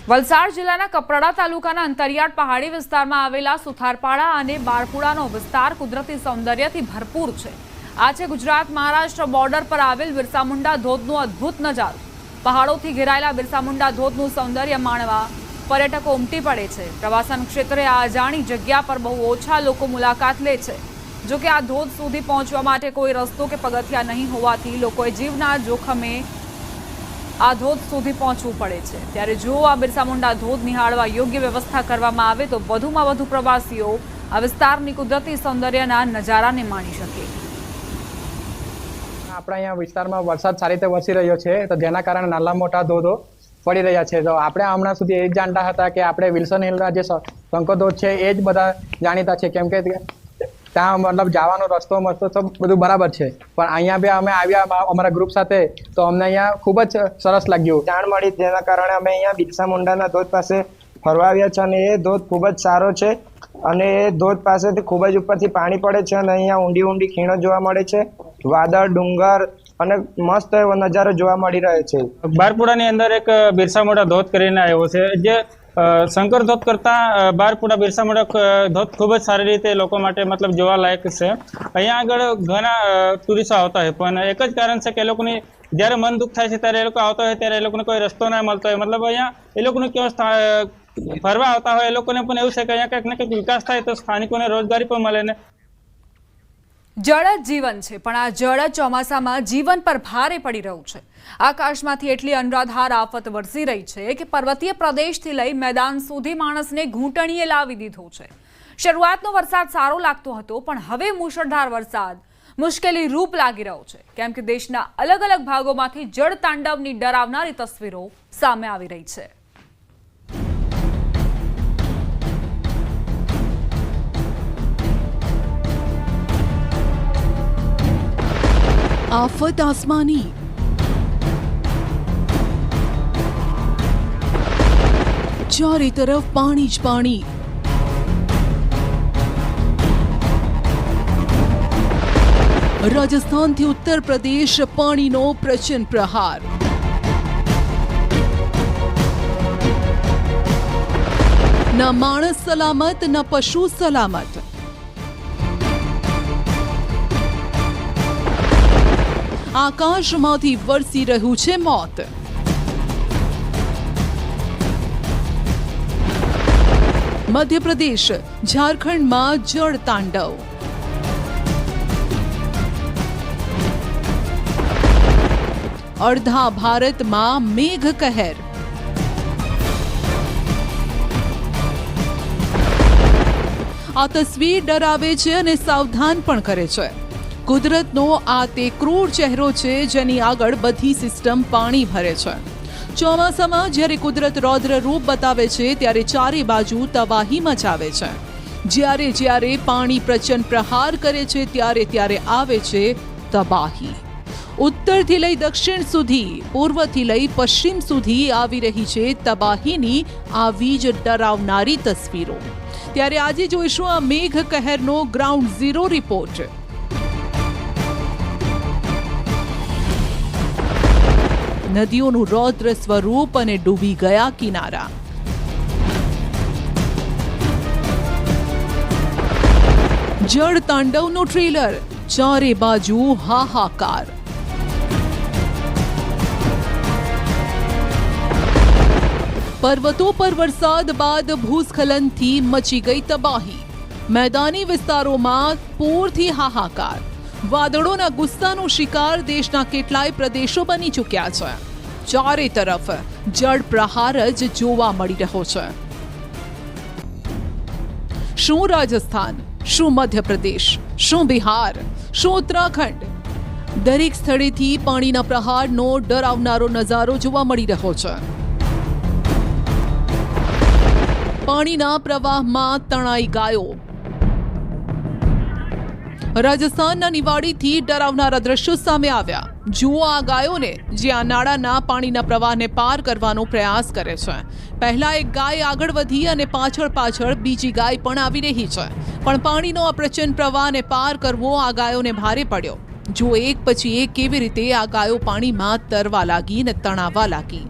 વલસાડ જિલ્લાના કપરાડા તાલુકાના અંતરિયાળ પહાડી વિસ્તારમાં આવેલા સુથારપાડા અને બારપુડાનો વિસ્તાર કુદરતી સૌંદર્યથી ભરપૂર છે। આ છે ગુજરાત મહારાષ્ટ્ર બોર્ડર પર આવેલ બિરસા મુંડા ધોધનો અદ્ભુત નજારો। પહાડોથી ઘેરાયેલા બિરસા મુંડા ધોધનું સૌંદર્ય માણવા પર્યટકો ઉમટી પડે છે। પ્રવાસન ક્ષેત્રે આ અજાણી જગ્યા પર બહુ ઓછા લોકો મુલાકાત લે છે। જો કે આ ધોધ સુધી પહોંચવા માટે કોઈ રસ્તો કે પગથિયા નહીં હોવાથી લોકોએ જીવના જોખમે આ ધોધ સુધી પહોંચવું પડે છે। ત્યારે જો આ બિરસા મુંડા ધોધ નિહાળવા યોગ્ય વ્યવસ્થા કરવામાં આવે તો વધુમાં વધુ પ્રવાસીઓ આ વિસ્તારની કુદરતી સૌંદર્યના નજારાને માણી શકે। આપણા અહીંયા વિસ્તારમાં વરસાદ સારી રીતે વરસી રહ્યો છે, તો જેના કારણે નાના મોટા ધોધો પડી રહ્યા છે। તો આપણે હમણાં સુધી એ જ જાણતા હતા કે આપણે વિલ્સન હિલના જે શંકર ધોધ છે એ જ બધા જાણીતા છે, કેમ કે ત્યાં મતલબ જવાનો રસ્તો મસ્તો તો બધું બરાબર છે, પણ અહીંયા બી અમે આવ્યા અમારા ગ્રુપ સાથે તો અમને અહીંયા ખૂબ જ સરસ લાગ્યું, જાણ મળી, જેના કારણે અમે અહીંયા બિરસા મુંડાના ધોધ પાસે ફરવા આવ્યા છે। અને એ ધોધ ખૂબ જ સારો છે અને એ ધોધ પાસેથી ખૂબ જ ઉપરથી પાણી પડે છે અને અહીંયા ઊંડી ઊંડી ખીણો જોવા મળે છે, વાદળ, ડુંગર અને મસ્ત એવો નજારો જોવા મળી રહ્યો છે। બારપુડાની અંદર એક બિરસા મુંડા ધોધ કરીને આવ્યો છે, જે શંકર ધોધ કરતા બારપુડા બિરસા મુંડા ધોધ ખૂબ જ સારી રીતે લોકો માટે મતલબ જોવાલાયક છે। અહીંયા આગળ ઘણા ટુરિસ્ટો આવતા હોય, પણ એક જ કારણ છે કે એ લોકોની જ્યારે મન દુઃખ થાય છે ત્યારે એ લોકો આવતા હોય ત્યારે એ લોકોને કોઈ રસ્તો ના મળતો હોય, મતલબ અહીંયા એ લોકોને ક્યાં ફરવા આવતા હોય એ લોકોને પણ એવું છે કે અહીંયા કંઈક ને કંઈક વિકાસ થાય તો સ્થાનિકોને રોજગારી પણ મળે ને। જળ જ જીવન છે, પણ આ જળ ચોમાસામાં જીવન પર ભારે પડી રહ્યું છે। આકાશમાંથી એટલી અનરાધાર આફત વરસી રહી છે કે પર્વતીય પ્રદેશથી લઈ મેદાન સુધી માણસને ઘૂંટણીએ લાવી દીધો છે। શરૂઆતનો વરસાદ સારો લાગતો હતો, પણ હવે મુશળધાર વરસાદ મુશ્કેલી રૂપ લાગી રહ્યો છે, કેમ કે દેશના અલગ અલગ ભાગોમાંથી જળ તાંડવની ડરાવનારી તસવીરો સામે આવી રહી છે। आफत आसमानी, चारे तरफ पानी ज पानी। राजस्थान थी उत्तर प्रदेश पानीनो प्रचंड प्रहार। न माणस सलामत न पशु सलामत। આકાશમાંથી વરસી રહ્યું છે મોત। મધ્યપ્રદેશ, ઝારખંડમાં જળ તાંડવ। અડધા ભારતમાં મેઘ કહેર। આ તસવીર ડરાવે છે અને સાવધાન પણ કરે છે। કુદરતનો આ તે ક્રૂર ચહેરો છે જેની આગળ બધી સિસ્ટમ પાણી ભરે છે। ચોમાસામાં જ્યારે કુદરત રૌદ્ર રૂપ બતાવે છે ત્યારે ચારે બાજુ તબાહી મચાવે છે। જ્યારે જ્યારે પાણી પ્રચંડ પ્રહાર કરે છે ત્યારે ત્યારે આવે છે તબાહી। ઉત્તરથી લઈ દક્ષિણ સુધી, પૂર્વથી લઈ પશ્ચિમ સુધી આવી રહી છે તબાહીની આવી જ ડરાવનારી તસવીરો। ત્યારે આજે જોઈશું આ મેઘ કહેરનો ગ્રાઉન્ડ ઝીરો રિપોર્ટ। નદીઓનું રૌદ્ર સ્વરૂપ અને ડૂબી ગયા કિનારા। જળ તાંડવનું ટ્રેલર, ચારે બાજુ હાહાકાર। પર્વતો પર વરસાદ બાદ ભૂસ્ખલનથી મચી ગઈ તબાહી। મેદાની વિસ્તારોમાં પૂરથી હાહાકાર। વાદળોના ગુસ્સાનો શિકાર દેશના કેટલાય પ્રદેશો બની ચૂક્યા છે। ચારે તરફ જળ પ્રહાર જ જોવા મળી રહ્યો છે। શું રાજસ્થાન, શું મધ્યપ્રદેશ, શું બિહાર, શું ઉત્તરાખંડ, દરેક સ્થળેથી પાણીના પ્રહારનો ડરાવનારો નજારો જોવા મળી રહ્યો છે। પાણીના પ્રવાહમાં તણાઈ ગાયો। રાજસ્થાનના નિવાડીથી ડરાવનારા દ્રશ્યો સામે આવ્યા। જુઓ આ ગાયોને જે આ નાળાના પાણીના પ્રવાહને પાર કરવાનો પ્રયાસ કરે છે। પહેલા એક ગાય આગળ વધી અને પાછળ બીજી ગાય પણ આવી રહી છે, પણ પાણીનો આ પ્રચંડ પ્રવાહને પાર કરવો આ ગાયોને ભારે પડ્યો। જો એક પછી એક કેવી રીતે આ ગાયો પાણીમાં તરવા લાગી અને તણાવવા લાગી।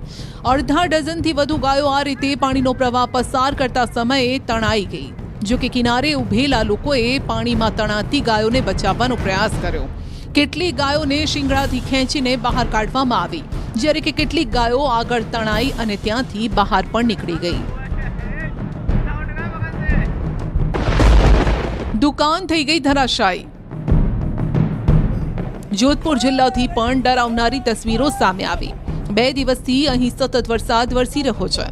અડધા ડઝનથી વધુ ગાયો આ રીતે પાણીનો પ્રવાહ પસાર કરતા સમયે તણાઈ ગઈ. જો કે કિનારે ઊભેલા લોકોએ પાણીમાં તણાતી ગાયોને બચાવવાનો પ્રયાસ કર્યો. કેટલીક ગાયોને શિંગડાથી ખેંચીને બહાર કાઢવામાં આવી, જ્યારે કે કેટલીક ગાયો આગળ તણાઈ અને ત્યાંથી બહાર પણ નીકળી ગઈ. દુકાન થઈ ગઈ ધરાશાયી. જોધપુર જિલ્લાથી પણ ડરાવનારી તસવીરો સામે આવી. 2 દિવસથી અહીં સતત વરસાદ વરસી રહ્યો છે.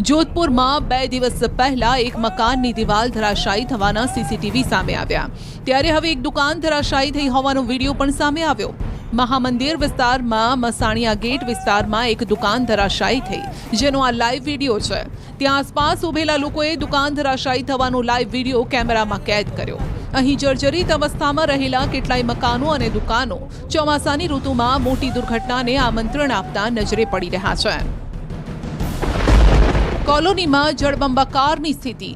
જોધપુરમાં 2 દિવસ પહેલા એક મકાનની દિવાલ ધરાશાયી થવાના સીસીટીવી સામે આવ્યા, ત્યારે હવે એક દુકાન ધરાશાયી થઈ હોવાનો વિડીયો પણ સામે આવ્યો. મહામંદિર વિસ્તારમાં મસાણિયા ગેટ વિસ્તારમાં એક દુકાન ધરાશાયી થઈ, જેનો આ લાઈવ વિડીયો છે. ત્યાં આસપાસ ઉભેલા લોકોએ દુકાન ધરાશાયી થવાનો લાઈવ વિડીયો કેમેરામાં કેદ કર્યો. અહીં જર્જરિત અવસ્થામાં રહેલા કેટલાય મકાનો અને દુકાનો ચોમાસાની ઋતુમાં મોટી દુર્ઘટનાને આમંત્રણ આપતા નજરે પડી રહ્યા છે. કોલોનીમાં જળબંબાકારની સ્થિતિ.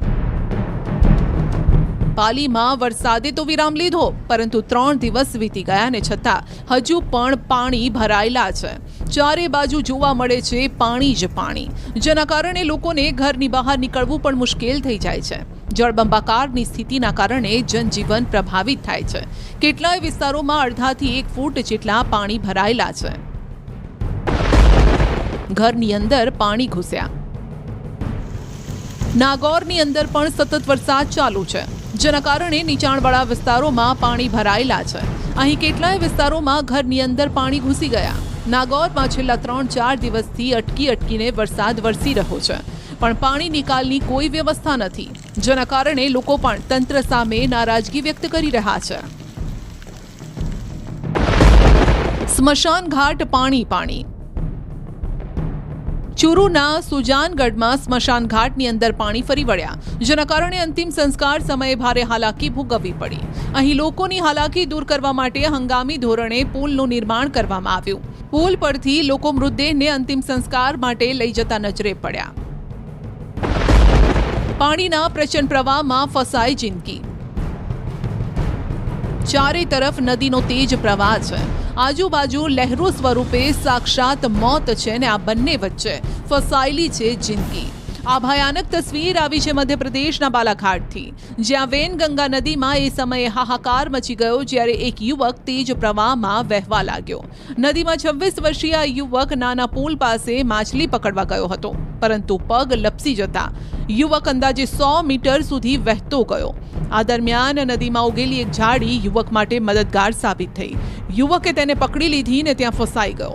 પાલીમાં વરસાદે તો વિરામ લીધો, પરંતુ 3 દિવસ વીતી ગયા ને છતાં હજુ પણ પાણી ભરાયેલા છે. ચારે બાજુ જોવા મળે છે પાણી જ પાણી, જેના કારણે લોકોને ઘરની બહાર નીકળવું પણ મુશ્કેલ થઈ જાય છે. જળબંબાકારની સ્થિતિના કારણે જનજીવન પ્રભાવિત થાય છે. કેટલાય વિસ્તારોમાં અડધાથી 1 ફૂટ જેટલા પાણી ભરાયેલા છે. ઘરની અંદર પાણી ઘૂસ્યા. નાગોરની અંદર પણ સતત વરસાદ ચાલુ છે, જેના કારણે નીચાણવાળા વિસ્તારોમાં પાણી ભરાયેલા છે. અહીં કેટલાય વિસ્તારોમાં ઘરની અંદર પાણી ઘૂસી ગયા. નાગોરમાં છેલ્લા 3-4 દિવસથી અટકીને વરસાદ વરસી રહ્યો છે, પણ પાણી નિકાલની કોઈ વ્યવસ્થા નથી, જેના કારણે લોકો પણ તંત્ર સામે નારાજગી વ્યક્ત કરી રહ્યા છે. સ્મશાન ઘાટ પાણી પાણી. ચુરુના સુજાનગઢમાં સ્મશાન ઘાટની અંદર પાણી ફરી વળ્યા, જેના કારણે અંતિમ સંસ્કાર સમયે ભારે હાલાકી ભોગવવી પડી. અહીં લોકોની હાલાકી દૂર કરવા માટે હંગામી ધોરણે પુલનું નિર્માણ કરવામાં આવ્યું. પુલ પરથી લોકો મૃતદેહને અંતિમ સંસ્કાર માટે લઈ જતા નજરે પડ્યા. પાણીના પ્રચંડ પ્રવાહમાં ફસાઈ જિંદગી. ચારે તરફ નદીનો તેજ પ્રવાહ છે. આજુબાજુ લહેરો સ્વરૂપે સાક્ષાત મોત છે ને આ બંને વચ્ચે ફસાયેલી છે જિંદગી. આ ભયાનક તસવીર આવી છે મધ્યપ્રદેશના બાલાઘાટથી, જ્યાં વેનગંગા નદીમાં એ સમયે હાહાકાર મચી ગયો જ્યારે એક યુવક તેજ પ્રવાહમાં વહેવા લાગ્યો. નદીમાં 26 વર્ષીય યુવક નાના પુલ પાસે માછલી પકડવા ગયો હતો, પરંતુ પગ લપસી જતા યુવક અંદાજે 100 મીટર સુધી વહેતો ગયો. આ દરમિયાન નદીમાં ઉગેલી એક ઝાડી યુવક માટે મદદગાર સાબિત થઈ. યુવકે તેને પકડી લીધી ને ત્યાં ફસાઈ ગયો,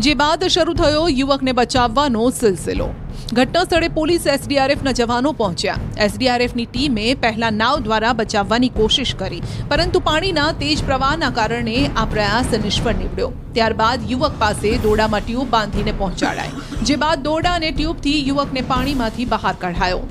જે બાદ શરૂ થયો યુવકને બચાવવાનો સિલસિલો. ઘટના સ્થળે પોલીસ એસડીઆરએફના જવાનો પહોંચ્યા. એસડીઆરએફની ટીમે પહેલા નાવ દ્વારા બચાવવાની કોશિશ કરી, પરંતુ પાણીના તેજ પ્રવાહના કારણે આ પ્રયાસ નિષ્ફળ નીવડ્યો. ત્યારબાદ યુવક પાસે દોરડામાં ટ્યુબ બાંધીને પહોંચાડાય, જે બાદ દોરડા અને ટ્યુબથી યુવકને પાણીમાંથી બહાર કઢાયો.